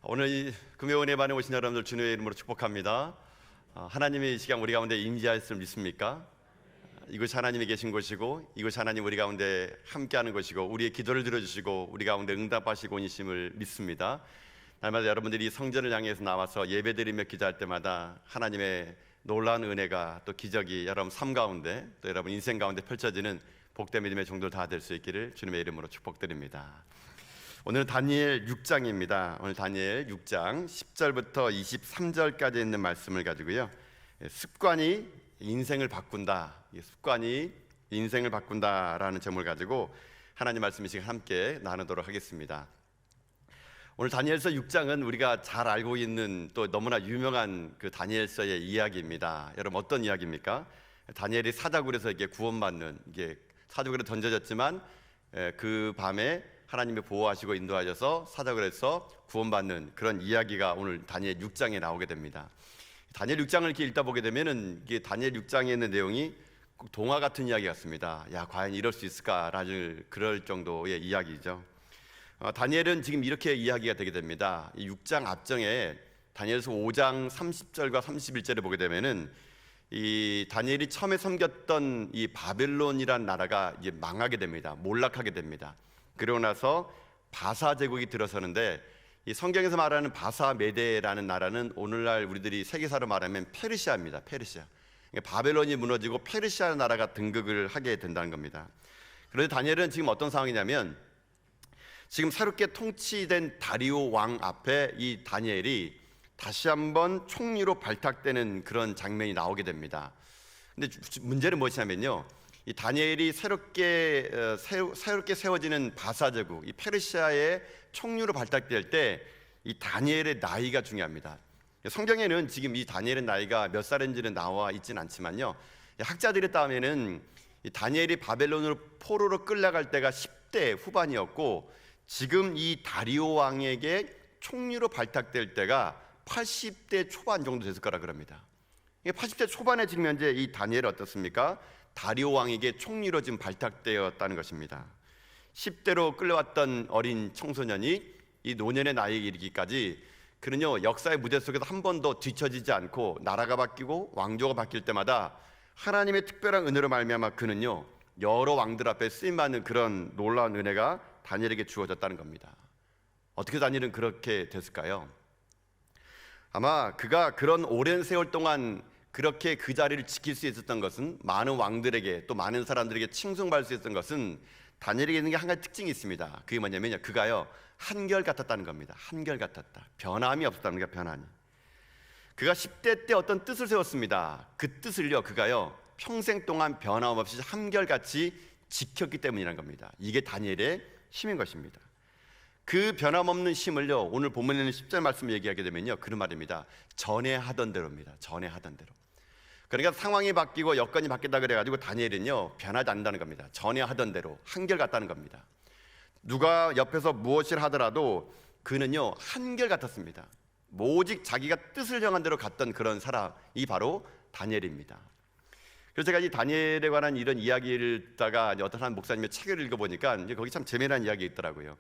오늘 이 금요은혜반에 오신 여러분들 주님의 이름으로 축복합니다. 하나님의 이 시간 우리 가운데 임재하실 믿습니까? 이곳이 하나님이 계신 곳이고 이곳이 하나님 우리 가운데 함께하는 곳이고 우리의 기도를 들어주시고 우리 가운데 응답하시고 오심을 믿습니다. 날마다 여러분들이 성전을 향해서 나와서 예배드리며 기도할 때마다 하나님의 놀라운 은혜가 또 기적이 여러분 삶 가운데 또 여러분 인생 가운데 펼쳐지는 복된 믿음의 종들 다 될 수 있기를 주님의 이름으로 축복드립니다. 오늘은 다니엘 6장입니다. 오늘 다니엘 6장 10절부터 23절까지 있는 말씀을 가지고요, 습관이 인생을 바꾼다, 습관이 인생을 바꾼다라는 제목을 가지고 하나님 말씀 이 시간 함께 나누도록 하겠습니다. 오늘 다니엘서 6장은 우리가 잘 알고 있는 또 너무나 유명한 그 다니엘서의 이야기입니다. 여러분 어떤 이야기입니까? 다니엘이 사자굴에서 이게 구원받는, 이게 사자굴에 던져졌지만 그 밤에 하나님이 보호하시고 인도하셔서 사자굴에서 구원받는 그런 이야기가 오늘 다니엘 6장에 나오게 됩니다. 다니엘 6장을 이렇게 읽다 보게 되면은 이게 다니엘 6장에 있는 내용이 동화 같은 이야기 같습니다. 야, 과연 이럴 수 있을까라는 그럴 정도의 이야기죠. 다니엘은 지금 이렇게 이야기가 되게 됩니다. 이 6장 앞정에 다니엘서 5장 30절과 31절에 보게 되면은 이 다니엘이 처음에 섬겼던 이 바벨론이란 나라가 이제 망하게 됩니다. 몰락하게 됩니다. 그러고 나서 바사 제국이 들어서는데, 이 성경에서 말하는 바사 메데라는 나라는 오늘날 우리들이 세계사로 말하면 페르시아입니다. 페르시아. 그러니까 바벨론이 무너지고 페르시아 나라가 등극을 하게 된다는 겁니다. 그런데 다니엘은 지금 어떤 상황이냐면, 지금 새롭게 통치된 다리오 왕 앞에 이 다니엘이 다시 한번 총리로 발탁되는 그런 장면이 나오게 됩니다. 근데 문제는 무엇이냐면요, 이 다니엘이 새롭게 세워지는 바사 제국, 이 페르시아의 총리로 발탁될 때 이 다니엘의 나이가 중요합니다. 성경에는 지금 이 다니엘의 나이가 몇 살인지는 나와 있지는 않지만요, 학자들에 따르면은 이 다니엘이 바벨론으로 포로로 끌려갈 때가 10대 후반이었고, 지금 이 다리오 왕에게 총리로 발탁될 때가 80대 초반 정도 됐을 거라 그럽니다. 80대 초반에 지금 현재 이 다니엘이 어떻습니까? 다리오 왕에게 총리로 지금 발탁되었다는 것입니다. 10대로 끌려왔던 어린 청소년이 이 노년의 나이에 이르기까지 그는요, 역사의 무대 속에서 한 번도 뒤처지지 않고 나라가 바뀌고 왕조가 바뀔 때마다 하나님의 특별한 은혜로 말미암아 그는요, 여러 왕들 앞에 쓰임받는 그런 놀라운 은혜가 다니엘에게 주어졌다는 겁니다. 어떻게 다니엘은 그렇게 됐을까요? 아마 그가 그런 오랜 세월 동안 그렇게 그 자리를 지킬 수 있었던 것은, 많은 왕들에게 또 많은 사람들에게 칭송받을 수 있었던 것은 다니엘에게 있는 게 한 가지 특징이 있습니다. 그게 뭐냐면요, 그가요 한결같았다는 겁니다. 한결같았다. 변함이 없었다는 거예요. 변함이. 그가 10대 때 어떤 뜻을 세웠습니다. 그 뜻을요, 그가요 평생 동안 변함없이 한결같이 지켰기 때문이라는 겁니다. 이게 다니엘의 힘인 것입니다. 그 변함없는 힘을요, 오늘 본문에는 10절 말씀 얘기하게 되면요, 그런 말입니다. 전에 하던 대로입니다. 전에 하던 대로. 그러니까 상황이 바뀌고 여건이 바뀌다 그래가지고 다니엘은요 변하지 않는다는 겁니다. 전에 하던 대로 한결같다는 겁니다. 누가 옆에서 무엇을 하더라도 그는요 한결같았습니다. 오직 자기가 뜻을 정한 대로 갔던 그런 사람이 바로 다니엘입니다. 그래서 제가 이 다니엘에 관한 이런 이야기를 듣다가 어떤 한 목사님의 책을 읽어보니까 거기 참 재미난 이야기 있더라고요.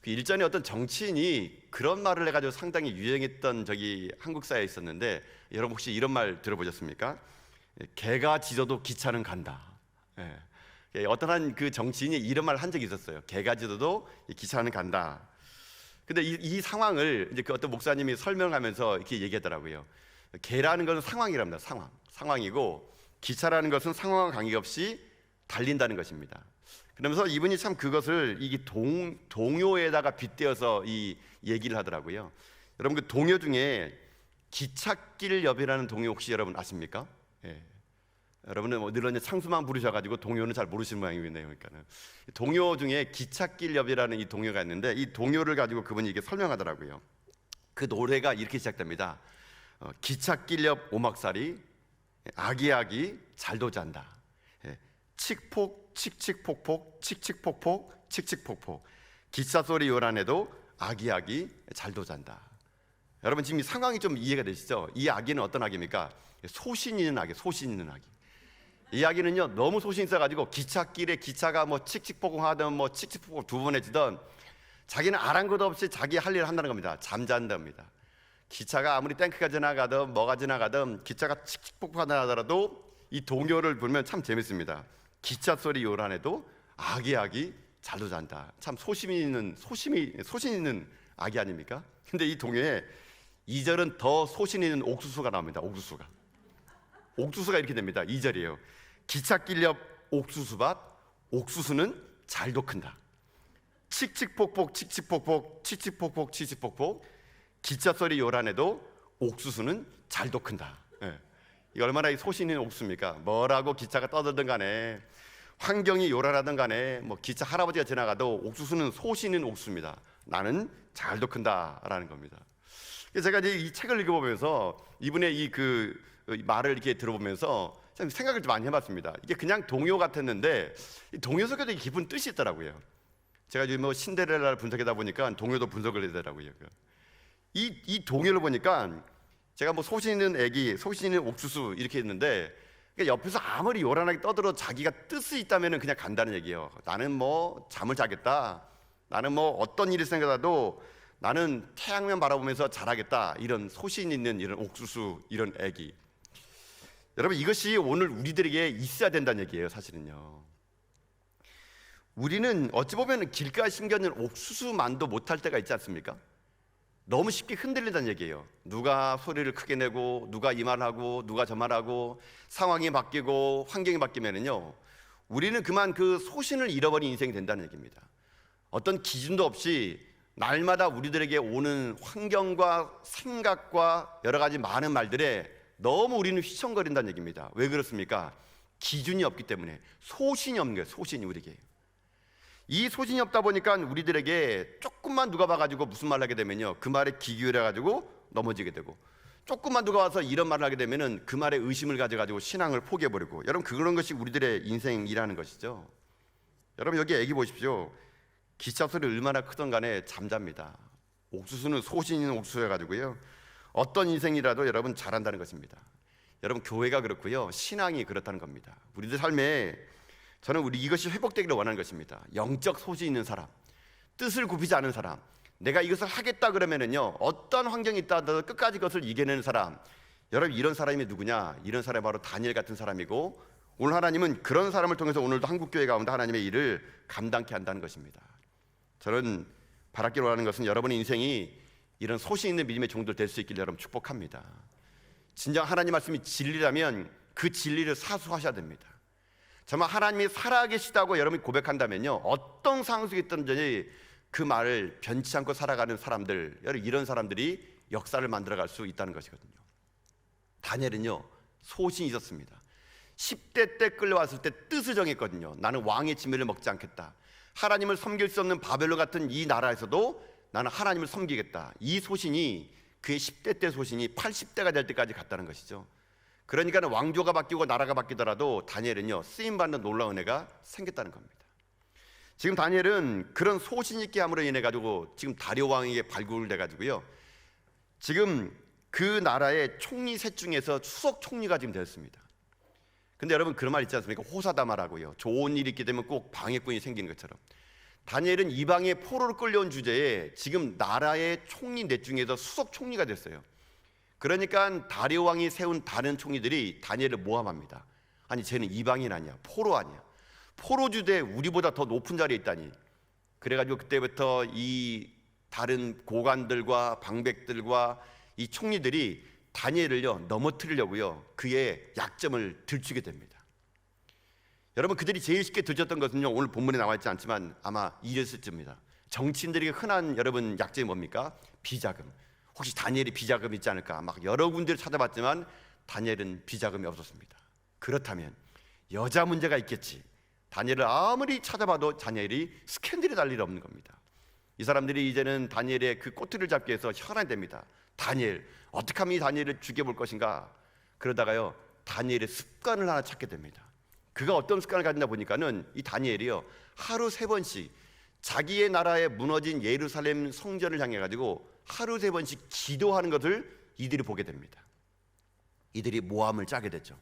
그 일전에 어떤 정치인이 그런 말을 해가지고 상당히 유행했던 적이 한국사에 있었는데, 여러분 혹시 이런 말 들어보셨습니까? 개가 짖어도 기차는 간다. 어떤 한 그 정치인이 이런 말을 한 적이 있었어요. 개가 짖어도 기차는 간다. 근데 이 상황을 이제 그 어떤 목사님이 설명하면서 이렇게 얘기하더라고요. 개라는 것은 상황이랍니다. 상황이고, 기차라는 것은 상황과 관계없이 달린다는 것입니다. 그러면서 이분이 참 그것을 이게 동요에다가 빗대어서 이 얘기를 하더라고요. 여러분 그 동요 중에 기찻길 옆이라는 동요 혹시 여러분 아십니까? 예. 여러분은 뭐 늘 상수만 부르셔가지고 동요는 잘 모르시는 모양이네요. 그러니까는 동요 중에 기찻길 옆이라는 이 동요가 있는데, 이 동요를 가지고 그분이 이게 설명하더라고요. 그 노래가 이렇게 시작됩니다. 기찻길 옆 오막살이 아기아기 잘도 잔다. 칙폭 칙칙폭폭 칙칙폭폭 칙칙폭폭 기차 소리 요란해도 아기아기 잘도 잔다. 여러분 지금 이 상황이 좀 이해가 되시죠? 이 아기는 어떤 아기입니까? 소신 있는 아기, 소신 있는 아기. 이 아기는요 너무 소신 있어가지고 기찻길에 기차가 뭐 칙칙폭폭 하든 뭐 칙칙폭폭 두 번 해지던 자기는 아랑곳 없이 자기 할 일을 한다는 겁니다. 잠잔답니다. 기차가 아무리 탱크가 지나가든 뭐가 지나가든 기차가 칙칙폭폭하다 하더라도 이 동요를 부르면 참 재밌습니다. 기차 소리 요란해도 아기아기 잘도 잔다. 참 소신 있는 아기 아닙니까? 근데 이 동요에 2절은 더 소신 있는 옥수수가 나옵니다. 옥수수가 이렇게 됩니다. 2절이에요. 기찻길 옆 옥수수밭, 옥수수는 잘도 큰다. 칙칙폭폭 칙칙폭폭 칙칙폭폭 칙칙폭폭, 기차 소리 요란해도 옥수수는 잘도 큰다. 예. 이 얼마나 소신 있는 옥수수입니까? 뭐라고 기차가 떠들든 간에, 환경이 요란하든 간에, 뭐 기차 할아버지가 지나가도 옥수수는 소신 있는 옥수수입니다. 나는 잘도 큰다라는 겁니다. 제가 이제 이 책을 읽어보면서 이분의 이 말을 이렇게 들어보면서 참 생각을 좀 많이 해봤습니다. 이게 그냥 동요 같았는데 이 동요 속에도 깊은 뜻이 있더라고요. 제가 지금 뭐 신데렐라를 분석하다 보니까 동요도 분석을 해야 되더라고요. 이 동요를 보니까 제가 뭐 소신 있는 애기, 소신 있는 옥수수 이렇게 했는데, 그러니까 옆에서 아무리 요란하게 떠들어도 자기가 뜻이 있다면 그냥 간다는 얘기예요. 나는 뭐 잠을 자겠다, 나는 뭐 어떤 일이 생겨도 나는 태양만 바라보면서 자라겠다, 이런 소신 있는 이런 옥수수, 이런 애기. 여러분, 이것이 오늘 우리들에게 있어야 된다는 얘기예요. 사실은요, 우리는 어찌 보면 길가에 심겨있는 옥수수만도 못할 때가 있지 않습니까? 너무 쉽게 흔들린다는 얘기예요. 누가 소리를 크게 내고, 누가 이 말을 하고, 누가 저 말을 하고, 상황이 바뀌고 환경이 바뀌면은요, 우리는 그만 그 소신을 잃어버린 인생이 된다는 얘기입니다. 어떤 기준도 없이 날마다 우리들에게 오는 환경과 생각과 여러 가지 많은 말들에 너무 우리는 휘청거린다는 얘기입니다. 왜 그렇습니까? 기준이 없기 때문에. 소신이 없는 거예요. 소신이 우리에게. 이 소신이 없다 보니까 우리들에게 조금만 누가 봐가지고 무슨 말을 하게 되면요, 그 말에 귀 기울여가지고 넘어지게 되고, 조금만 누가 와서 이런 말을 하게 되면은 그 말에 의심을 가져가지고 신앙을 포기해버리고. 여러분, 그런 것이 우리들의 인생이라는 것이죠. 여러분, 여기 애기 보십시오. 기차 소리 얼마나 크던 간에 잠잡니다. 옥수수는 소신 있는 옥수수여가지고요, 어떤 인생이라도 여러분 잘한다는 것입니다. 여러분, 교회가 그렇고요, 신앙이 그렇다는 겁니다. 우리들 삶에 저는 이것이 회복되기를 원하는 것입니다. 영적 소신 있는 사람, 뜻을 굽히지 않은 사람, 내가 이것을 하겠다 그러면은요, 어떤 환경이 있다 하더라도 끝까지 그것을 이겨내는 사람. 여러분, 이런 사람이 누구냐? 이런 사람이 바로 다니엘 같은 사람이고, 오늘 하나님은 그런 사람을 통해서 오늘도 한국교회 가운데 하나님의 일을 감당케 한다는 것입니다. 저는 바라기로 원하는 것은 여러분의 인생이 이런 소신 있는 믿음의 종들 될 수 있기를 여러분 축복합니다. 진정 하나님 말씀이 진리라면 그 진리를 사수하셔야 됩니다. 정말 하나님이 살아계시다고 여러분이 고백한다면요, 어떤 상황 속에 있든지 그 말을 변치 않고 살아가는 사람들, 여러분, 이런 사람들이 역사를 만들어갈 수 있다는 것이거든요. 다니엘은요, 소신이 있었습니다. 10대 때 끌려왔을 때 뜻을 정했거든요. 나는 왕의 지면을 먹지 않겠다. 하나님을 섬길 수 없는 바벨론 같은 이 나라에서도 나는 하나님을 섬기겠다. 이 소신이, 그의 10대 때 소신이 80대가 될 때까지 갔다는 것이죠. 그러니까 왕조가 바뀌고 나라가 바뀌더라도 다니엘은요, 쓰임받는 놀라운 은혜가 생겼다는 겁니다. 지금 다니엘은 그런 소신 있게 함으로 인해 가지고 지금 다리오 왕에게 발굴돼 가지고요, 지금 그 나라의 총리 셋 중에서 수석 총리가 지금 되었습니다. 근데 여러분, 그런 말 있지 않습니까? 호사다마라고요. 좋은 일이 있게 되면 꼭 방해꾼이 생기는 것처럼, 다니엘은 이방의 포로를 끌려온 주제에 지금 나라의 총리 넷 중에서 수석 총리가 됐어요. 그러니까 다리오 왕이 세운 다른 총리들이 다니엘을 모함합니다. 아니, 쟤는 이방인 아니야, 포로 아니야, 포로 주제에 우리보다 더 높은 자리에 있다니. 그래가지고 그때부터 이 다른 고관들과 방백들과 이 총리들이 다니엘을요 넘어뜨리려고요, 그의 약점을 들추게 됩니다. 여러분, 그들이 제일 쉽게 들쳤던 것은요, 오늘 본문에 나와 있지 않지만 아마 이랬을 겁니다. 정치인들에게 흔한 여러분 약점이 뭡니까? 비자금. 혹시 다니엘이 비자금이 있지 않을까? 막 여러 군데를 찾아봤지만 다니엘은 비자금이 없었습니다. 그렇다면 여자 문제가 있겠지. 다니엘을 아무리 찾아봐도 다니엘이 스캔들이 날 일 없는 겁니다. 이 사람들이 이제는 다니엘의 그 꼬투리를 잡기 위해서 혈안이 됩니다. 다니엘, 어떻게 하면 이 다니엘을 죽여볼 것인가? 그러다가요, 다니엘의 습관을 하나 찾게 됩니다. 그가 어떤 습관을 가진다 보니까는 이 다니엘이요, 하루 3번씩 자기의 나라에 무너진 예루살렘 성전을 향해 가지고 하루 3번씩 기도하는 것을 이들이 보게 됩니다. 이들이 모함을 짜게 됐죠.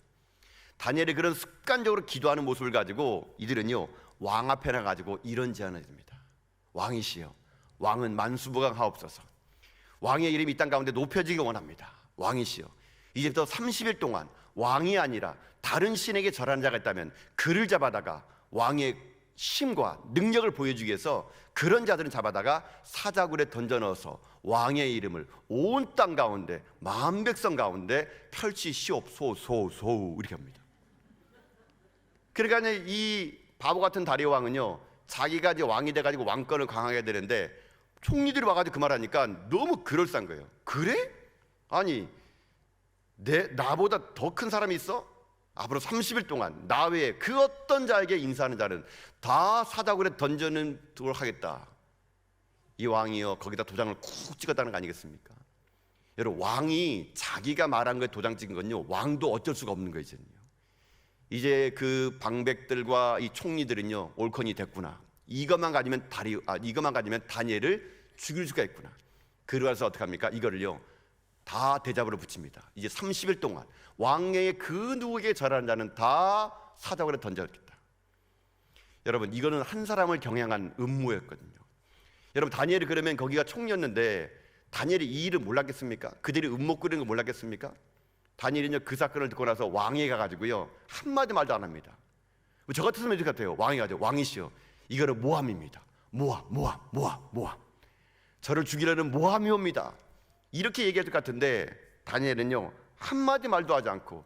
다니엘이 그런 습관적으로 기도하는 모습을 가지고 이들은요, 왕 앞에 나가지고 이런 제안을 합니다. 왕이시여, 왕은 만수무강하옵소서. 왕의 이름이 이 땅 가운데 높여지기 원합니다. 왕이시여, 이제부터 30일 동안 왕이 아니라 다른 신에게 절하는 자가 있다면 그를 잡아다가 왕의 힘과 능력을 보여주기 위해서 그런 자들은 잡아다가 사자굴에 던져 넣어서 왕의 이름을 온 땅 가운데 만 백성 가운데 펼치시옵소서 이렇게 합니다. 그러니까 이 바보 같은 다리오 왕은요, 자기가 이제 왕이 돼가지고 왕권을 강하게 되는데 총리들이 와가지고 그 말하니까 너무 그럴싸한 거예요. 그래? 아니, 나보다 더 큰 사람이 있어? 앞으로 30일 동안 나 외에 그 어떤 자에게 인사하는 자는 다 사자굴에 던져놓도록 하겠다. 이 왕이요, 거기다 도장을 쿡 찍었다는 거 아니겠습니까? 여러분, 왕이 자기가 말한 거에 도장 찍은 건요, 왕도 어쩔 수가 없는 거예요. 이제 그 방백들과 이 총리들은요, 옳건이 됐구나. 이것만 가지면 다니엘을 죽일 수가 있구나. 그러면서 어떻게 합니까? 이거를요, 다 대잡으로 붙입니다. 이제 30일 동안 왕의 그 누구에게 절하는 자는 다 사자굴에 던져졌겠다. 여러분, 이거는 한 사람을 겨냥한 음모였거든요. 여러분, 다니엘이 그러면 거기가 총리였는데 다니엘이 이 일을 몰랐겠습니까? 그들이 음모 꾸리는 거 몰랐겠습니까? 다니엘은요, 그 사건을 듣고 나서 왕에 가가지고요, 한마디 말도 안 합니다. 저 같았으면 이렇게 같아요. 왕이 가지고, 왕이시여, 이거는 모함입니다. 모함. 저를 죽이려는 모함이 옵니다. 이렇게 얘기할 것 같은데 다니엘은요, 한마디 말도 하지 않고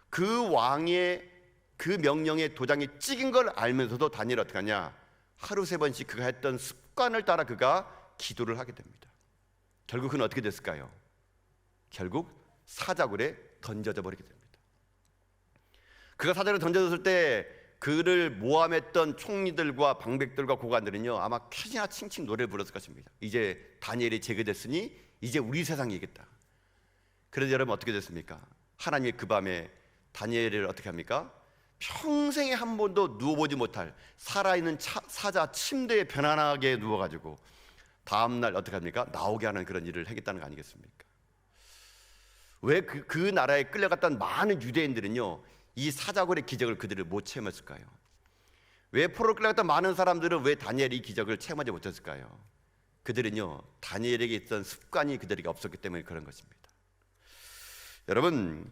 그 왕의 그 명령에 도장이 찍은 걸 알면서도 다니엘이 어떻게 하냐, 하루 3번씩 그가 했던 습관을 따라 그가 기도를 하게 됩니다. 결국 그는 어떻게 됐을까요? 결국 사자굴에 던져져 버리게 됩니다. 그가 사자굴에 던져졌을 때 그를 모함했던 총리들과 방백들과 고관들은요, 아마 캐지나 칭칭 노래를 불렀을 것입니다. 이제 다니엘이 제거됐으니 이제 우리 세상이겠다. 그런데 여러분, 어떻게 됐습니까? 하나님이 그 밤에 다니엘을 어떻게 합니까? 평생에 한 번도 누워보지 못할 살아있는 사자 침대에 편안하게 누워가지고 다음날 어떻게 합니까? 나오게 하는 그런 일을 하겠다는 거 아니겠습니까? 왜 그 나라에 끌려갔던 많은 유대인들은요, 이 사자굴의 기적을 그들을 못 체험했을까요? 왜 포로로 끌려갔던 많은 사람들은 왜 다니엘이 이 기적을 체험하지 못했을까요? 그들은요, 다니엘에게 있던 습관이 그들에게 없었기 때문에 그런 것입니다. 여러분,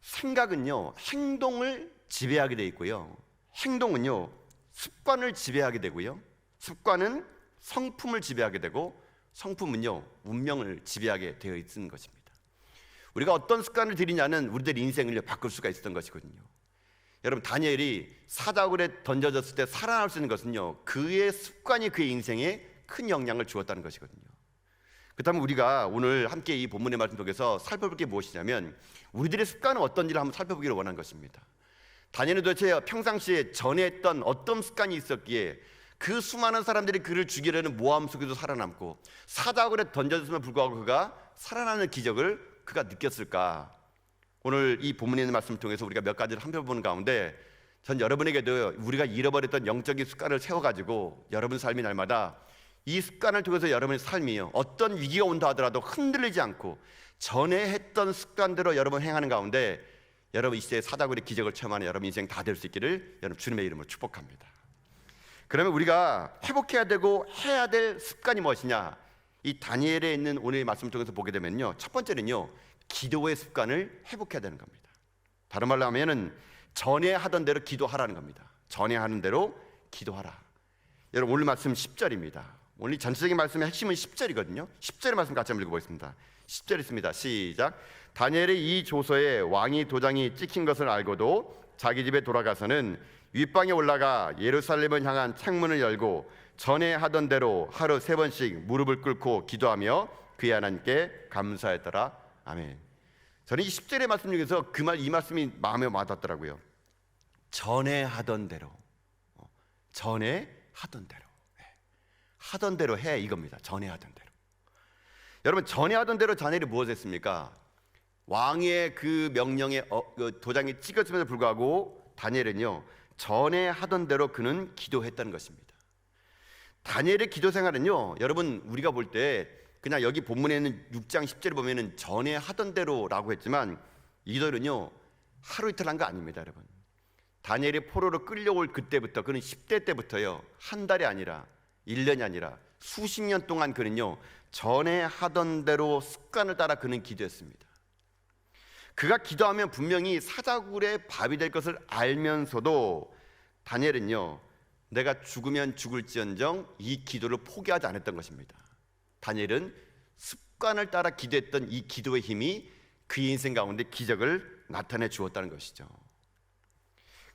생각은요, 행동을 지배하게 되어 있고요, 행동은요, 습관을 지배하게 되고요, 습관은 성품을 지배하게 되고, 성품은요, 운명을 지배하게 되어 있는 것입니다. 우리가 어떤 습관을 들이냐는 우리들 인생을 바꿀 수가 있었던 것이거든요. 여러분, 다니엘이 사자굴에 던져졌을 때 살아날 수 있는 것은요, 그의 습관이 그의 인생에 큰 영향을 주었다는 것이거든요. 그렇다면 우리가 오늘 함께 이 본문의 말씀 속에서 살펴볼 게 무엇이냐면, 우리들의 습관은 어떤지를 한번 살펴보기를 원하는 것입니다. 다니엘은 도대체 평상시에 전에 했던 어떤 습관이 있었기에 그 수많은 사람들이 그를 죽이려는 모함 속에도 살아남고 사자굴에 던져졌음에도 불구하고 그가 살아나는 기적을 그가 느꼈을까? 오늘 이 본문에 있는 말씀을 통해서 우리가 몇 가지를 살펴보는 가운데, 전 여러분에게도 우리가 잃어버렸던 영적인 습관을 세워가지고 여러분 삶이 날마다 이 습관을 통해서 여러분의 삶이요, 어떤 위기가 온다 하더라도 흔들리지 않고 전에 했던 습관대로 여러분 행하는 가운데 여러분 이 시대에 사자굴의 기적을 체험하는 여러분 인생 다 될 수 있기를 여러분 주님의 이름으로 축복합니다. 그러면 우리가 회복해야 되고 해야 될 습관이 무엇이냐? 이 다니엘에 있는 오늘의 말씀을 통해서 보게 되면요, 첫 번째는요, 기도의 습관을 회복해야 되는 겁니다. 다른 말로 하면은 전에 하던 대로 기도하라는 겁니다. 전에 하는 대로 기도하라. 여러분, 오늘 말씀 10절입니다. 오늘 전체적인 말씀의 핵심은 10절이거든요. 10절의 말씀 같이 한번 읽어보겠습니다. 10절 있습니다. 시작. 다니엘의 이 조서에 왕이 도장이 찍힌 것을 알고도 자기 집에 돌아가서는 윗방에 올라가 예루살렘을 향한 창문을 열고 전에 하던 대로 하루 3번씩 무릎을 꿇고 기도하며 그의 하나님께 감사했더라. 아멘. 저는 이 10절의 말씀 중에서 이 말씀이 마음에 와닿더라고요. 전에 하던 대로, 전에 하던 대로, 하던 대로 해, 이겁니다. 전에 하던 대로. 여러분, 전에 하던 대로 다니엘이 무엇을 했습니까? 왕의 그 명령에 도장이 찍혔음에도 불구하고 다니엘은요, 전에 하던 대로 그는 기도했다는 것입니다. 다니엘의 기도 생활은요, 여러분 우리가 볼 때 그냥 여기 본문에 있는 6장 10절을 보면은 전에 하던 대로라고 했지만 이들은요, 하루 이틀 한 거 아닙니다. 여러분, 다니엘이 포로로 끌려올 그때부터, 그는 10대 때부터요, 한 달이 아니라 1년이 아니라 수십 년 동안 그는요 전에 하던 대로 습관을 따라 그는 기도했습니다. 그가 기도하면 분명히 사자굴의 밥이 될 것을 알면서도 다니엘은요 내가 죽으면 죽을지언정 이 기도를 포기하지 않았던 것입니다. 다니엘은 습관을 따라 기도했던 이 기도의 힘이 그의 인생 가운데 기적을 나타내 주었다는 것이죠.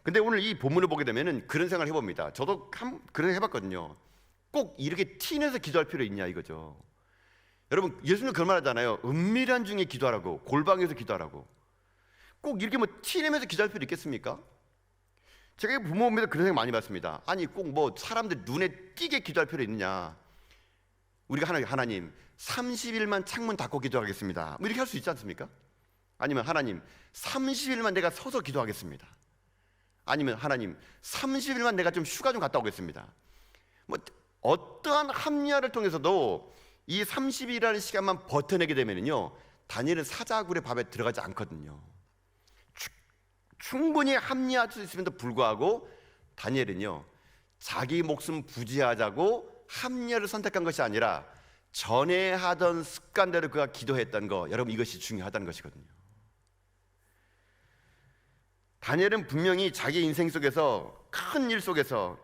근데 오늘 이 본문을 보게 되면 그런 생각을 해봅니다. 저도 그런 생각 해봤거든요. 꼭 이렇게 티내서 기도할 필요 있냐 이거죠. 여러분 예수님 그런 말 하잖아요. 은밀한 중에 기도하라고, 골방에서 기도하라고. 꼭 이렇게 뭐 티내면서 기도할 필요 있겠습니까? 제가 부모 보면서 그런 생각 많이 받습니다. 아니 꼭 뭐 사람들 눈에 띄게 기도할 필요 있느냐. 우리가 하나님 30일만 창문 닫고 기도하겠습니다 뭐 이렇게 할 수 있지 않습니까? 아니면 하나님 30일만 내가 서서 기도하겠습니다. 아니면 하나님 30일만 내가 좀 휴가 좀 갔다 오겠습니다. 뭐 어떠한 합리화를 통해서도 이 30일이라는 시간만 버텨내게 되면요 다니엘은 사자굴의 밥에 들어가지 않거든요. 충분히 합리화할 수 있음에도 불구하고 다니엘은요 자기 목숨 부지하자고 합리화를 선택한 것이 아니라 전에 하던 습관대로 그가 기도했던 거, 여러분 이것이 중요하다는 것이거든요. 다니엘은 분명히 자기 인생 속에서 큰 일 속에서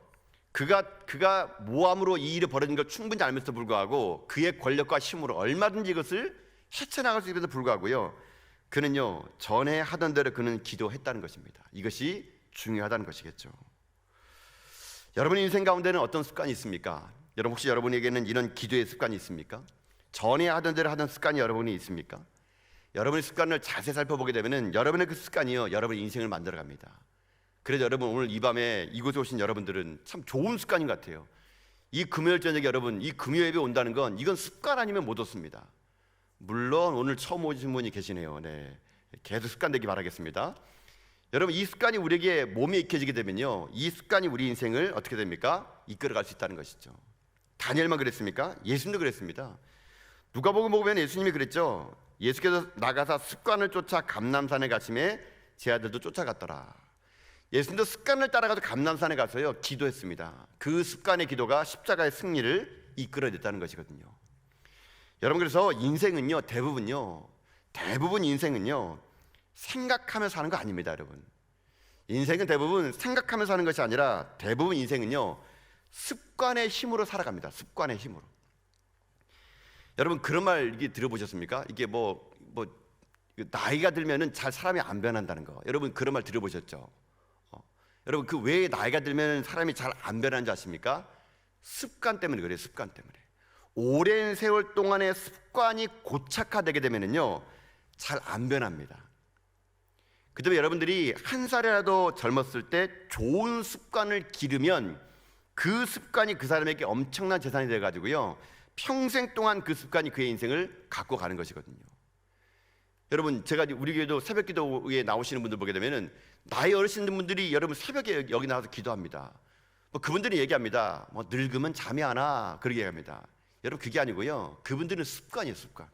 그가 모함으로 이 일이 벌어진 걸 충분히 알면서도 불구하고 그의 권력과 힘으로 얼마든지 이것을 헤쳐나갈 수 있음에도 불구하고요 그는요 전에 하던 대로 그는 기도했다는 것입니다. 이것이 중요하다는 것이겠죠. 여러분 인생 가운데는 어떤 습관이 있습니까? 여러분 혹시 여러분에게는 이런 기도의 습관이 있습니까? 전에 하던 대로 하던 습관이 여러분이 있습니까? 여러분의 습관을 자세히 살펴보게 되면 여러분의 그 습관이요 여러분의 인생을 만들어갑니다. 그래서 여러분 오늘 이 밤에 이곳에 오신 여러분들은 참 좋은 습관인 것 같아요. 이 금요일 저녁에 여러분 이 금요 예배 온다는 건 이건 습관 아니면 못 얻습니다. 물론 오늘 처음 오신 분이 계시네요. 네, 계속 습관 되기 바라겠습니다. 여러분 이 습관이 우리에게 몸에 익혀지게 되면요 이 습관이 우리 인생을 어떻게 됩니까? 이끌어갈 수 있다는 것이죠. 다니엘만 그랬습니까? 예수님도 그랬습니다. 누가복음 보면 예수님이 그랬죠. 예수께서 나가사 습관을 쫓아 감람산에 가심에 제 아들도 쫓아갔더라. 예수님도 습관을 따라가서 감람산에 가서요 기도했습니다. 그 습관의 기도가 십자가의 승리를 이끌어냈다는 것이거든요. 여러분 그래서 인생은요 대부분 인생은요 생각하며 사는 거 아닙니다. 여러분 인생은 대부분 생각하며 사는 것이 아니라 대부분 인생은요 습관의 힘으로 살아갑니다. 습관의 힘으로. 여러분 그런 말 이게 들어보셨습니까? 이게 뭐 나이가 들면은 잘 사람이 안 변한다는 거. 여러분 그런 말 들어보셨죠? 여러분 그 왜 나이가 들면 사람이 잘 안 변하는지 아십니까? 습관 때문에 그래요. 습관 때문에. 오랜 세월 동안의 습관이 고착화되게 되면은요 잘 안 변합니다. 그다음에 여러분들이 한 살이라도 젊었을 때 좋은 습관을 기르면 그 습관이 그 사람에게 엄청난 재산이 돼가지고요 평생 동안 그 습관이 그의 인생을 갖고 가는 것이거든요. 여러분 제가 우리 교회도 새벽 기도에 나오시는 분들 보게 되면은 나이 어르신 분들이 여러분 새벽에 여기 나와서 기도합니다. 그분들이 얘기합니다. 늙으면 잠이 안 와 그렇게 얘기합니다. 여러분 그게 아니고요 그분들은 습관이에요. 습관.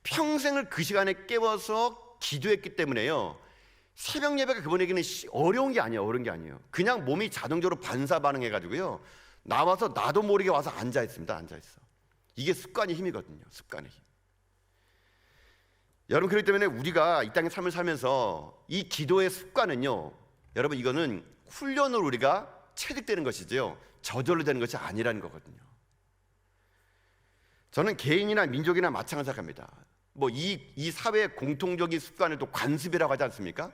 평생을 그 시간에 깨워서 기도했기 때문에요 새벽 예배가 그분에게는 어려운 게 아니에요. 그냥 몸이 자동적으로 반사 반응해가지고요 나와서 나도 모르게 와서 앉아 있습니다. 앉아있어. 이게 습관의 힘이거든요. 습관의 힘. 여러분 그렇기 때문에 우리가 이 땅의 삶을 살면서 이 기도의 습관은요 여러분 이거는 훈련으로 우리가 체득되는 것이죠 저절로 되는 것이 아니라는 거거든요. 저는 개인이나 민족이나 마찬가지로 생각합니다. 이 사회의 공통적인 습관을 또 관습이라고 하지 않습니까?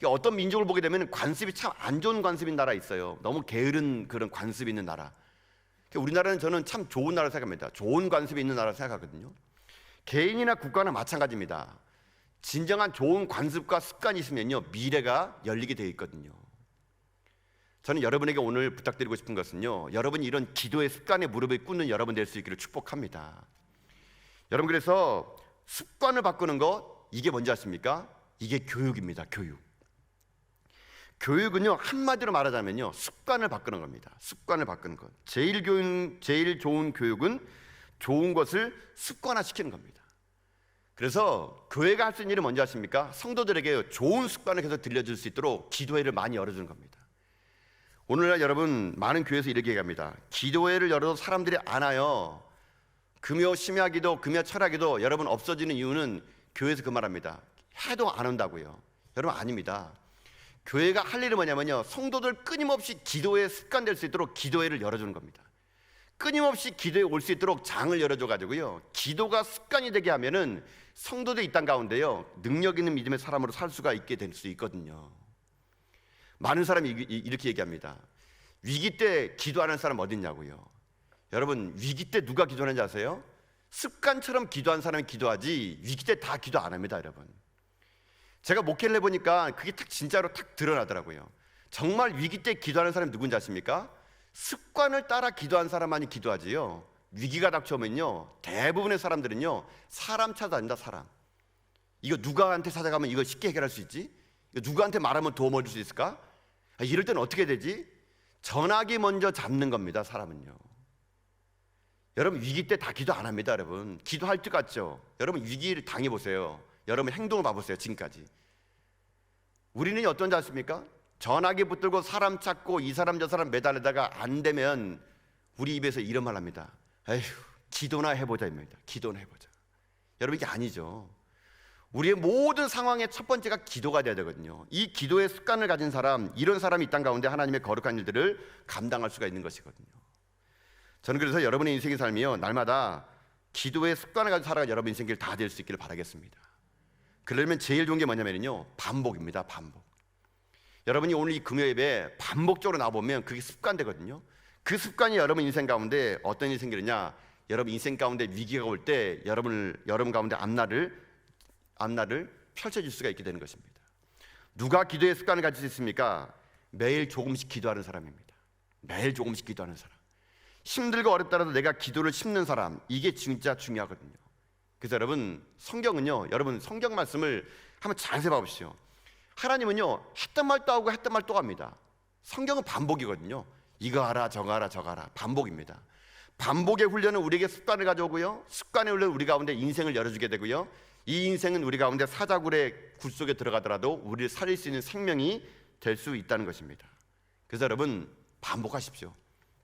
어떤 민족을 보게 되면 관습이 참 안 좋은 관습인 나라 있어요. 너무 게으른 그런 관습이 있는 나라. 우리나라는 저는 참 좋은 나라로 생각합니다. 좋은 관습이 있는 나라로 생각하거든요. 개인이나 국가나 마찬가지입니다. 진정한 좋은 관습과 습관이 있으면요 미래가 열리게 되어 있거든요. 저는 여러분에게 오늘 부탁드리고 싶은 것은요 여러분이 이런 기도의 습관에 무릎을 꿇는 여러분 될 수 있기를 축복합니다. 여러분 그래서 습관을 바꾸는 것 이게 뭔지 아십니까? 이게 교육입니다. 교육은요 한마디로 말하자면요 습관을 바꾸는 겁니다. 습관을 바꾸는 것. 제일 좋은 교육은 좋은 것을 습관화시키는 겁니다. 그래서 교회가 할 수 있는 일은 뭔지 아십니까? 성도들에게 좋은 습관을 계속 들려줄 수 있도록 기도회를 많이 열어주는 겁니다. 오늘날 여러분 많은 교회에서 이렇게 얘기합니다. 기도회를 열어도 사람들이 안 와요. 금요 심야기도, 금요 철야기도 여러분 없어지는 이유는 교회에서 그 말합니다. 해도 안 온다고요. 여러분 아닙니다. 교회가 할 일은 뭐냐면요, 성도들 끊임없이 기도에 습관될 수 있도록 기도회를 열어주는 겁니다. 끊임없이 기도에 올 수 있도록 장을 열어줘 가지고요, 기도가 습관이 되게 하면은 성도들 이 땅 가운데요, 능력 있는 믿음의 사람으로 살 수가 있게 될 수 있거든요. 많은 사람이 이렇게 얘기합니다. 위기 때 기도하는 사람 어디 있냐고요. 여러분, 위기 때 누가 기도하는지 아세요? 습관처럼 기도한 사람이 기도하지 위기 때 다 기도 안 합니다. 여러분, 제가 목회를 해보니까 그게 딱 진짜로 딱 드러나더라고요. 정말 위기 때 기도하는 사람이 누군지 아십니까? 습관을 따라 기도한 사람만이 기도하지요, 위기가 닥쳐오면요, 대부분의 사람들은요, 사람 찾아다닌다. 사람. 이거 누구한테 찾아가면 이거 쉽게 해결할 수 있지? 이거 누구한테 말하면 도움 얻을 수 있을까? 이럴 때는 어떻게 되지? 전화기 먼저 잡는 겁니다. 사람은요. 여러분, 위기 때 다 기도 안 합니다. 여러분, 기도할 것 같죠? 여러분, 위기를 당해보세요. 여러분 행동을 봐보세요. 지금까지 우리는 어떤지 아십니까? 전화기 붙들고 사람 찾고 이 사람 저 사람 매달리다가 안 되면 우리 입에서 이런 말 합니다. 에휴, 기도나 해보자 입니다. 기도나 해보자. 여러분, 이게 아니죠. 우리의 모든 상황의 첫 번째가 기도가 돼야 되거든요. 이 기도의 습관을 가진 사람, 이런 사람이 이 땅 가운데 하나님의 거룩한 일들을 감당할 수가 있는 것이거든요. 저는 그래서 여러분의 인생의 삶이요, 날마다 기도의 습관을 가지고 살아가 여러분 인생길 다 될 수 있기를 바라겠습니다. 그러려면 제일 좋은 게 뭐냐면요, 반복입니다. 반복. 여러분이 오늘 이 금요 예배에 반복적으로 나와보면 그게 습관되거든요. 그 습관이 여러분 인생 가운데 어떤 일이 생기느냐, 여러분 인생 가운데 위기가 올 때 여러분 가운데 앞날을 펼쳐질 수가 있게 되는 것입니다. 누가 기도의 습관을 가질 수 있습니까? 매일 조금씩 기도하는 사람입니다. 매일 조금씩 기도하는 사람. 힘들고 어렵더라도 내가 기도를 심는 사람, 이게 진짜 중요하거든요. 그래서 여러분, 성경은요, 여러분 성경 말씀을 한번 자세히 봐보시죠. 하나님은요, 했던 말 또 하고 했던 말 또 합니다. 성경은 반복이거든요. 이거 하라 저거 하라 저거 하라, 반복입니다. 반복의 훈련은 우리에게 습관을 가져오고요, 습관의 훈련은 우리 가운데 인생을 열어주게 되고요, 이 인생은 우리 가운데 사자굴의 굴 속에 들어가더라도 우리를 살릴 수 있는 생명이 될 수 있다는 것입니다. 그래서 여러분, 반복하십시오.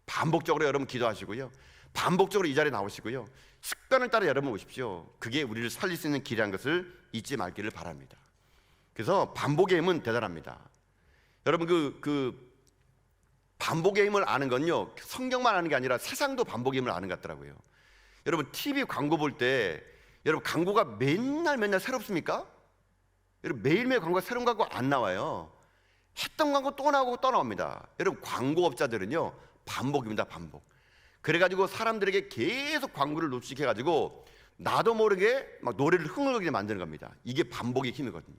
반복적으로 여러분 기도하시고요, 반복적으로 이 자리에 나오시고요, 습관을 따라 여러분 오십시오. 그게 우리를 살릴 수 있는 길이라는 것을 잊지 말기를 바랍니다. 그래서 반복의 힘은 대단합니다. 여러분, 그 반복의 힘을 아는 건요, 성경만 아는 게 아니라 세상도 반복의 힘을 아는 것 같더라고요. 여러분, TV 광고 볼 때 여러분, 광고가 맨날 새롭습니까? 여러분, 매일매일 광고가 새로운 광고 안 나와요. 했던 광고 또 나오고 또 나옵니다. 여러분, 광고업자들은요, 반복입니다. 반복. 그래가지고 사람들에게 계속 광고를 노출시켜가지고 나도 모르게 막 노래를 흥얼거리게 만드는 겁니다. 이게 반복의 힘이거든요.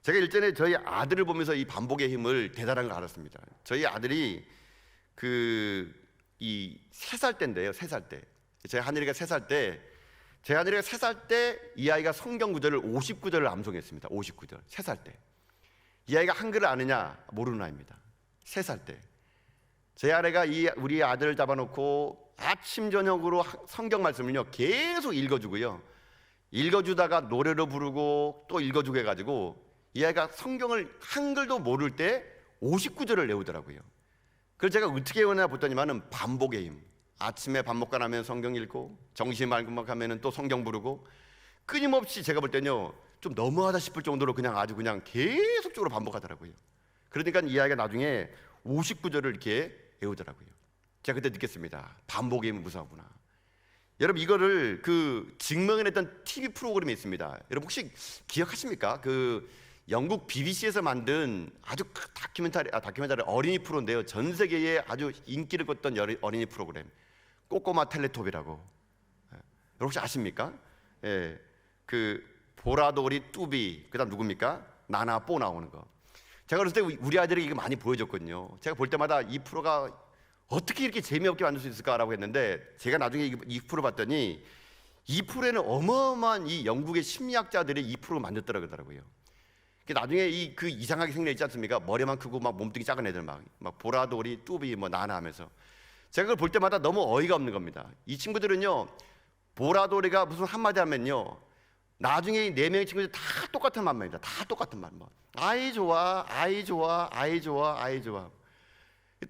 제가 일전에 저희 아들을 보면서 이 반복의 힘을 대단한 걸 알았습니다. 저희 아들이 이 3살 때인데요. 3살 때. 제 하늘이가 3살 때, 제 하늘이가 3살 때 이 아이가 성경 구절을 50구절을 암송했습니다. 50구절. 3살 때. 이 아이가 한글을 아느냐? 모르는 아이입니다. 3살 때. 제 아내가 우리 아들을 잡아놓고 아침 저녁으로 성경 말씀을요 계속 읽어주고요, 읽어주다가 노래로 부르고 또 읽어주고 해가지고 이 아이가 성경을 한글도 모를 때 59절을 외우더라고요. 그래서 제가 어떻게 외우나 봤더니만은 반복의 힘. 아침에 밥 먹고 나면 성경 읽고, 정신이 맑으면 또 성경 부르고, 끊임없이 제가 볼 때는요 좀 너무하다 싶을 정도로 아주 계속적으로 반복하더라고요. 그러니까 이 아이가 나중에 59절을 이렇게 외우더라고요. 제가 그때 느꼈습니다. 반복의 힘은 무서우구나. 여러분, 이거를 증명해냈던 TV 프로그램이 있습니다. 여러분 혹시 기억하십니까? 영국 BBC에서 만든 아주 다큐멘터리 어린이 프로인데요, 전 세계에 아주 인기를 껐던 어린이 프로그램, 꼬꼬마 텔레토비라고. 여러분 혹시 아십니까? 예, 보라돌이 뚜비, 그다음 누굽니까? 나나 뽀 나오는 거. 제가 그랬을 때 우리 아이들이 이거 많이 보여줬거든요. 제가 볼 때마다 이 프로가 어떻게 이렇게 재미없게 만들 수 있을까라고 했는데, 제가 나중에 이 프로 봤더니 이 프로에는 어마어마한 이 영국의 심리학자들이 이 프로를 만들더라고요. 나중에 이상하게 생겨 있지 않습니까? 머리만 크고 막 몸뚱이 작은 애들 막 보라돌이 뚜비 나나 하면서, 제가 그걸 볼 때마다 너무 어이가 없는 겁니다. 이 친구들은요, 보라돌이가 무슨 한마디 하면요, 나중에 이 4명의 친구들 다 똑같은 말입니다. 다 똑같은 말. 아이 좋아, 아이 좋아, 아이 좋아, 아이 좋아.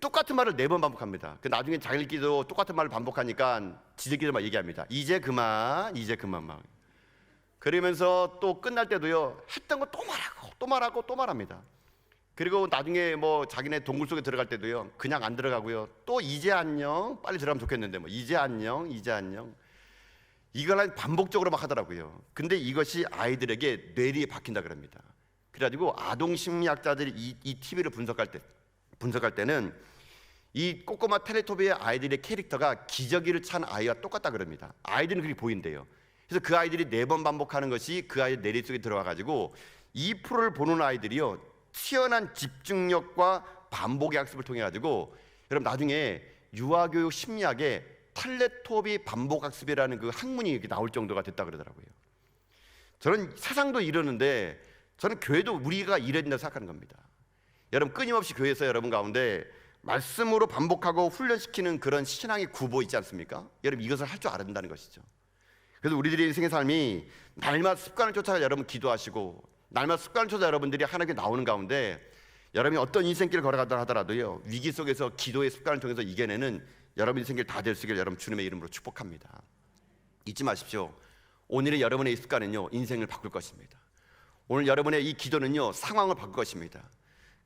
똑같은 말을 4번 반복합니다. 나중에 자기들끼리도 똑같은 말을 반복하니까 지들끼리 막 얘기합니다. 이제 그만, 이제 그만 막. 그러면서 또 끝날 때도요, 했던 거 또 말하고 또 말하고 또 말합니다. 그리고 나중에 뭐 자기네 동굴 속에 들어갈 때도요, 그냥 안 들어가고요, 또 이제 안녕, 빨리 들어가면 좋겠는데 뭐 이제 안녕, 이제 안녕, 이걸 반복적으로 막 하더라고요. 근데 이것이 아이들에게 뇌리에 박힌다 그럽니다. 그래가지고 아동 심리학자들이 이 TV를 분석할 때는 이 꼬꼬마 텔레토비의 아이들의 캐릭터가 기저귀를 찬 아이와 똑같다 그럽니다. 아이들은 그렇게 보인대요. 그래서 그 아이들이 4번 반복하는 것이 그 아이의 뇌리 속에 들어와가지고 이 프로를 보는 아이들이요, 뛰어난 집중력과 반복의 학습을 통해 가지고, 여러분 나중에 유아교육 심리학에 텔레토비 반복학습이라는 그 학문이 이렇게 나올 정도가 됐다 그러더라고요. 저는 세상도 이러는데 저는 교회도 우리가 이래야 된다고 생각하는 겁니다. 여러분 끊임없이 교회에서 여러분 가운데 말씀으로 반복하고 훈련시키는 그런 신앙의 구보 있지 않습니까? 여러분 이것을 할 줄 알아야 된다는 것이죠. 그래서 우리들의 인생의 삶이 날마다 습관을 쫓아가 여러분 기도하시고, 날마다 습관을 쫓아 여러분들이 하나님께 나오는 가운데 여러분이 어떤 인생길을 걸어가다 하더라도요, 위기 속에서 기도의 습관을 통해서 이겨내는 여러분 인생길 다 될 수 있기를 여러분 주님의 이름으로 축복합니다. 잊지 마십시오. 오늘의 여러분의 이 습관은요, 인생을 바꿀 것입니다. 오늘 여러분의 이 기도는요, 상황을 바꿀 것입니다.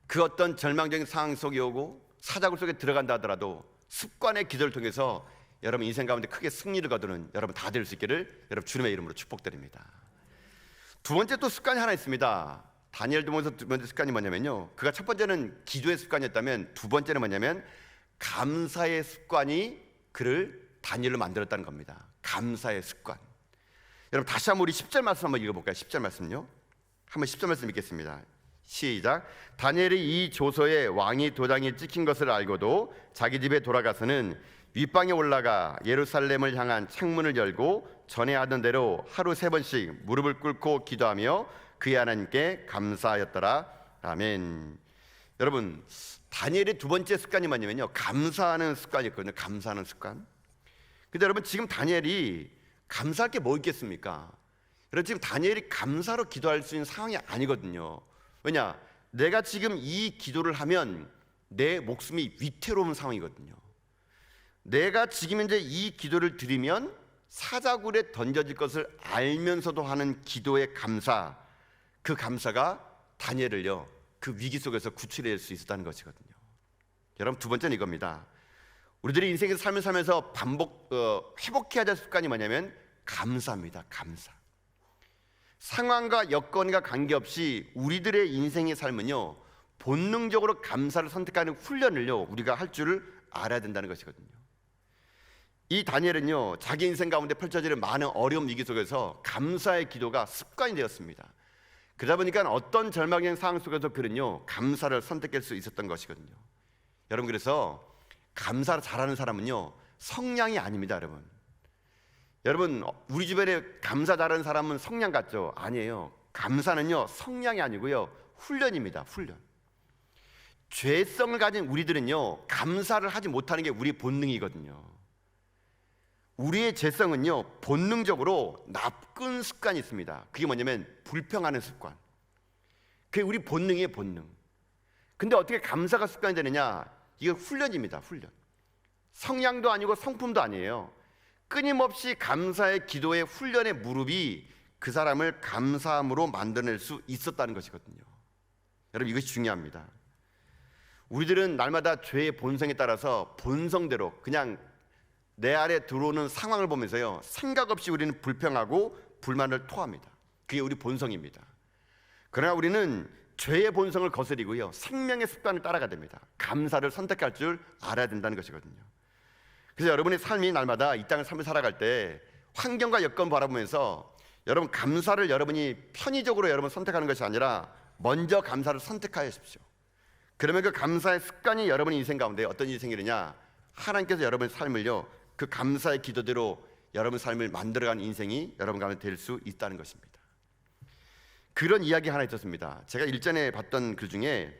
그 어떤 절망적인 상황 속에 오고 사자굴 속에 들어간다 하더라도 습관의 기도를 통해서 여러분 인생 가운데 크게 승리를 거두는 여러분 다 될 수 있기를 여러분 주님의 이름으로 축복드립니다. 두 번째 또 습관이 하나 있습니다. 다니엘도 보면서 두 번째 습관이 뭐냐면요, 그가 첫 번째는 기도의 습관이었다면 두 번째는 뭐냐면 감사의 습관이 그를 다니엘로 만들었다는 겁니다. 감사의 습관. 여러분 다시 한번 우리 10절 말씀 한번 읽어볼까요? 10절 말씀요. 한번 10절 말씀 읽겠습니다. 시작. 다니엘이 이 조서에 왕이 도장이 찍힌 것을 알고도 자기 집에 돌아가서는 윗방에 올라가 예루살렘을 향한 창문을 열고 전에 하던 대로 하루 3번씩 무릎을 꿇고 기도하며 그의 하나님께 감사하였더라. 아멘. 여러분 다니엘의 두 번째 습관이 뭐냐면요, 감사하는 습관이었거든요. 감사하는 습관. 근데 여러분 지금 다니엘이 감사할 게 뭐 있겠습니까? 여러분 지금 다니엘이 감사로 기도할 수 있는 상황이 아니거든요. 왜냐? 내가 지금 이 기도를 하면 내 목숨이 위태로운 상황이거든요. 내가 지금 이제 이 기도를 드리면 사자굴에 던져질 것을 알면서도 하는 기도의 감사, 그 감사가 다니엘을요 그 위기 속에서 구출해낼 수 있었다는 것이거든요. 여러분 두 번째는 이겁니다. 우리들이 인생에서 삶을 살면서 회복해야 될 습관이 뭐냐면 감사입니다. 감사. 상황과 여건과 관계없이 우리들의 인생의 삶은요 본능적으로 감사를 선택하는 훈련을요 우리가 할 줄을 알아야 된다는 것이거든요. 이 다니엘은요 자기 인생 가운데 펼쳐지는 많은 어려움 위기 속에서 감사의 기도가 습관이 되었습니다. 그러다 보니까 어떤 절망적인 상황 속에서 그는요 감사를 선택할 수 있었던 것이거든요. 여러분 그래서 감사를 잘하는 사람은요 성량이 아닙니다. 여러분 우리 주변에 감사 잘하는 사람은 성량 같죠? 아니에요. 감사는요 성량이 아니고요 훈련입니다. 훈련. 죄성을 가진 우리들은요 감사를 하지 못하는 게 우리의 본능이거든요. 우리의 죄성은요 본능적으로 나쁜 습관이 있습니다. 그게 뭐냐면 불평하는 습관. 그게 우리 본능이에요. 본능. 근데 어떻게 감사가 습관이 되느냐? 이게 훈련입니다. 훈련. 성량도 아니고 성품도 아니에요. 끊임없이 감사의 기도의 훈련의 무릎이 그 사람을 감사함으로 만들어낼 수 있었다는 것이거든요. 여러분 이것이 중요합니다. 우리들은 날마다 죄의 본성에 따라서 본성대로 그냥 내 아래 들어오는 상황을 보면서요 생각 없이 우리는 불평하고 불만을 토합니다. 그게 우리 본성입니다. 그러나 우리는 죄의 본성을 거스리고요 생명의 습관을 따라가야 됩니다. 감사를 선택할 줄 알아야 된다는 것이거든요. 그래서 여러분의 삶이 날마다 이 땅을 삶을 살아갈 때 환경과 여건 바라보면서 여러분 감사를 여러분이 편의적으로 여러분 선택하는 것이 아니라 먼저 감사를 선택하십시오. 그러면 그 감사의 습관이 여러분의 인생 가운데 어떤 일이 생기느냐? 하나님께서 여러분의 삶을요 그 감사의 기도대로 여러분 삶을 만들어가는 인생이 여러분 가운데 될 수 있다는 것입니다. 그런 이야기 하나 있었습니다. 제가 일전에 봤던 글 중에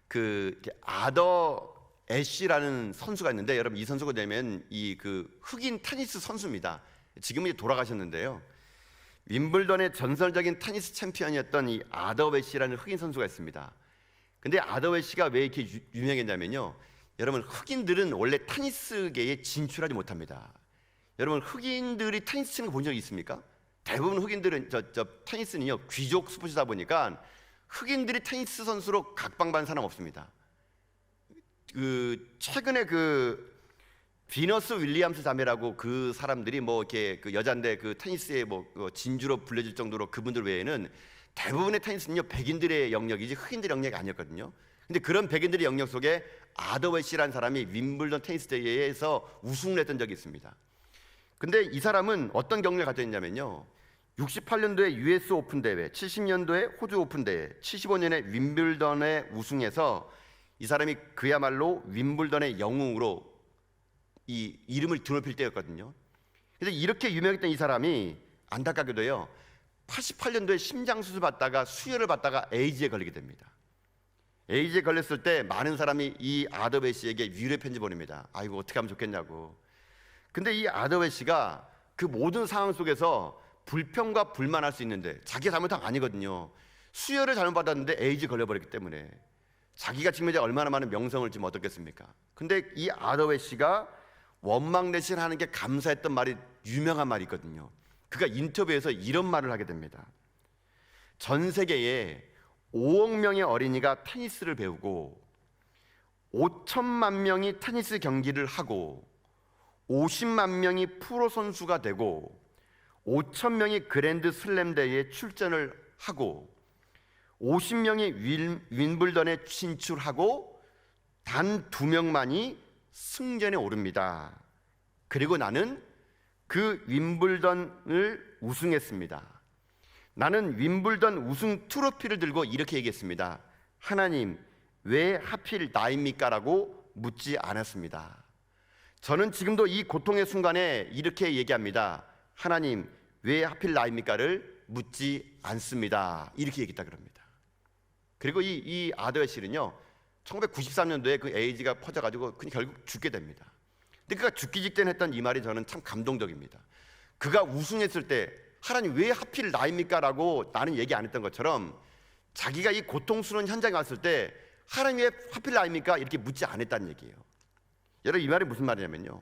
그 아더 애쉬라는 선수가 있는데, 여러분 이 선수가 되면 이 그 흑인 테니스 선수입니다. 지금은 돌아가셨는데요. 윈블던의 전설적인 테니스 챔피언이었던 이 아더 애쉬라는 흑인 선수가 있습니다. 근데 아더웨시가 왜 이렇게 유명했냐면요, 여러분, 흑인들은 원래 테니스계에 진출하지 못합니다. 여러분, 흑인들이 테니스 치는 거 본 적 있습니까? 대부분 흑인들은 테니스는요 귀족 스포츠다 보니까 흑인들이 테니스 선수로 각방받은 사람 없습니다. 최근에 비너스 윌리엄스 자매라고 그 사람들이 뭐 이렇게 여잔데 테니스에 진주로 불려질 정도로 그분들 외에는 대부분의 테니스는요 백인들의 영역이지 흑인들의 영역이 아니었거든요. 근데 그런 백인들의 영역 속에 아더웨시라는 사람이 윈블던 테니스 대회에서 우승을 했던 적이 있습니다. 근데 이 사람은 어떤 경력을 가지고 있냐면요, 68년도에 US 오픈 대회, 70년도에 호주 오픈 대회, 75년에 윈블던에 우승해서 이 사람이 그야말로 윈블던의 영웅으로 이 이름을 드높일 때였거든요. 그래서 이렇게 유명했던 이 사람이 안타깝게도요 88년도에 심장 수술 받다가 수혈을 받다가 에이즈에 걸리게 됩니다. 에이즈에 걸렸을 때 많은 사람이 이 아더웨시에게 위로의 편지 보냅니다. 아이고 어떻게 하면 좋겠냐고. 근데 이 아더웨시가 그 모든 상황 속에서 불평과 불만할 수 있는데 자기가 잘못한 거 아니거든요. 수혈을 잘못 받았는데 에이즈 걸려버렸기 때문에 자기가 지금 이제 얼마나 많은 명성을 지금 얻었겠습니까? 근데 이 아더웨시가 원망대신 하는 게 감사했던 말이 유명한 말이 있거든요. 그가 인터뷰에서 이런 말을 하게 됩니다. 전 세계에 5억 명의 어린이가 테니스를 배우고 5천만 명이 테니스 경기를 하고 50만 명이 프로 선수가 되고 5천 명이 그랜드 슬램 대회에 출전을 하고 50명이 윈블던에 진출하고 단 2명만이 승전에 오릅니다. 그리고 나는 그 윈블던을 우승했습니다. 나는 윈블던 우승 트로피를 들고 이렇게 얘기했습니다. 하나님, 왜 하필 나입니까? 라고 묻지 않았습니다. 저는 지금도 이 고통의 순간에 이렇게 얘기합니다. 하나님, 왜 하필 나입니까?를 묻지 않습니다. 이렇게 얘기했다 그럽니다. 그리고 이 아더웨시는요 1993년도에 그 에이즈가 퍼져가지고 결국 죽게 됩니다. 근데 그가 죽기 직전에 했던 이 말이 저는 참 감동적입니다. 그가 우승했을 때 하나님 왜 하필 나입니까? 라고 나는 얘기 안 했던 것처럼 자기가 이 고통스러운 현장에 왔을 때 하나님 왜 하필 나입니까? 이렇게 묻지 않았다는 얘기예요. 여러분, 이 말이 무슨 말이냐면요,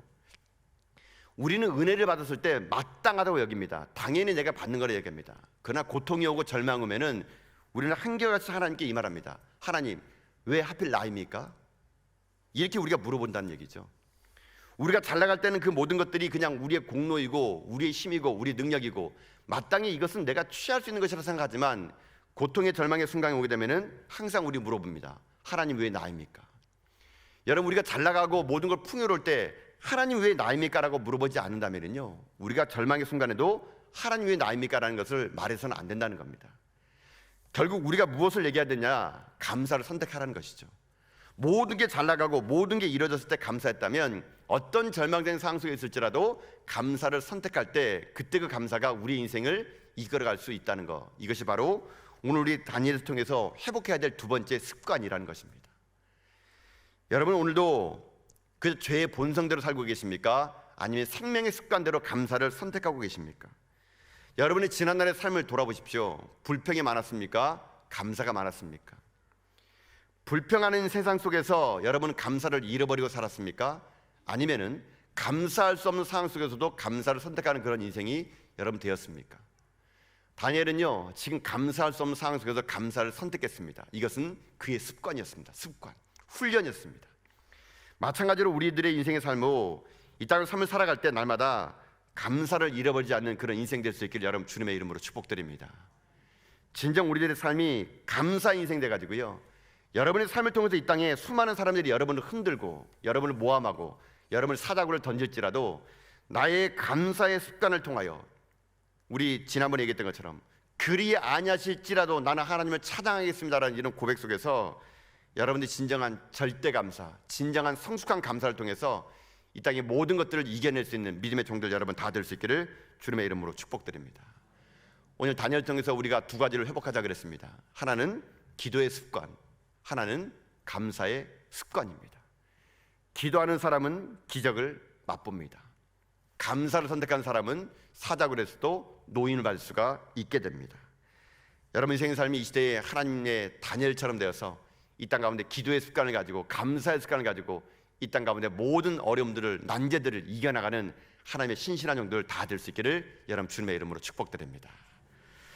우리는 은혜를 받았을 때 마땅하다고 여깁니다. 당연히 내가 받는 거라 얘기합니다. 그러나 고통이 오고 절망이 오면은 우리는 한결같이 하나님께 이 말합니다. 하나님, 왜 하필 나입니까? 이렇게 우리가 물어본다는 얘기죠. 우리가 잘 나갈 때는 그 모든 것들이 그냥 우리의 공로이고 우리의 힘이고 우리의 능력이고 마땅히 이것은 내가 취할 수 있는 것이라 생각하지만 고통의 절망의 순간이 오게 되면은 항상 우리 물어봅니다. 하나님 왜 나입니까? 여러분, 우리가 잘 나가고 모든 걸 풍요로울 때 하나님 왜 나입니까? 라고 물어보지 않는다면요 우리가 절망의 순간에도 하나님 왜 나입니까? 라는 것을 말해서는 안 된다는 겁니다. 결국 우리가 무엇을 얘기해야 되냐? 감사를 선택하라는 것이죠. 모든 게 잘 나가고 모든 게 이루어졌을 때 감사했다면 어떤 절망적인 상황 속에 있을지라도 감사를 선택할 때 그때 그 감사가 우리 인생을 이끌어갈 수 있다는 것, 이것이 바로 오늘 우리 다니엘을 통해서 회복해야 될 두 번째 습관이라는 것입니다. 여러분, 오늘도 그 죄의 본성대로 살고 계십니까? 아니면 생명의 습관대로 감사를 선택하고 계십니까? 여러분의 지난날의 삶을 돌아보십시오. 불평이 많았습니까? 감사가 많았습니까? 불평하는 세상 속에서 여러분은 감사를 잃어버리고 살았습니까? 아니면은 감사할 수 없는 상황 속에서도 감사를 선택하는 그런 인생이 여러분 되었습니까? 다니엘은요 지금 감사할 수 없는 상황 속에서 감사를 선택했습니다. 이것은 그의 습관이었습니다. 습관, 훈련이었습니다. 마찬가지로 우리들의 인생의 삶도 이 땅을 삶을 살아갈 때 날마다 감사를 잃어버리지 않는 그런 인생 될 수 있기를 여러분 주님의 이름으로 축복드립니다. 진정 우리들의 삶이 감사 인생 돼가지고요 여러분의 삶을 통해서 이 땅에 수많은 사람들이 여러분을 흔들고 여러분을 모함하고 여러분을 사자구를 던질지라도 나의 감사의 습관을 통하여 우리 지난번에 얘기했던 것처럼 그리 아니하실지라도 나는 하나님을 찬양하겠습니다라는 이런 고백 속에서 여러분들이 진정한 절대 감사, 진정한 성숙한 감사를 통해서 이 땅의 모든 것들을 이겨낼 수 있는 믿음의 종들 여러분 다 될 수 있기를 주님의 이름으로 축복드립니다. 오늘 다니엘 통해서 우리가 두 가지를 회복하자 그랬습니다. 하나는 기도의 습관, 하나는 감사의 습관입니다. 기도하는 사람은 기적을 맛봅니다. 감사를 선택한 사람은 사자굴에서도 노인을 받을 수가 있게 됩니다. 여러분 인생의 삶이 이 시대에 하나님의 다니엘처럼 되어서 이 땅 가운데 기도의 습관을 가지고 감사의 습관을 가지고 이 땅 가운데 모든 어려움들을 난제들을 이겨나가는 하나님의 신실한 종들 다 될 수 있기를 여러분 주님의 이름으로 축복드립니다.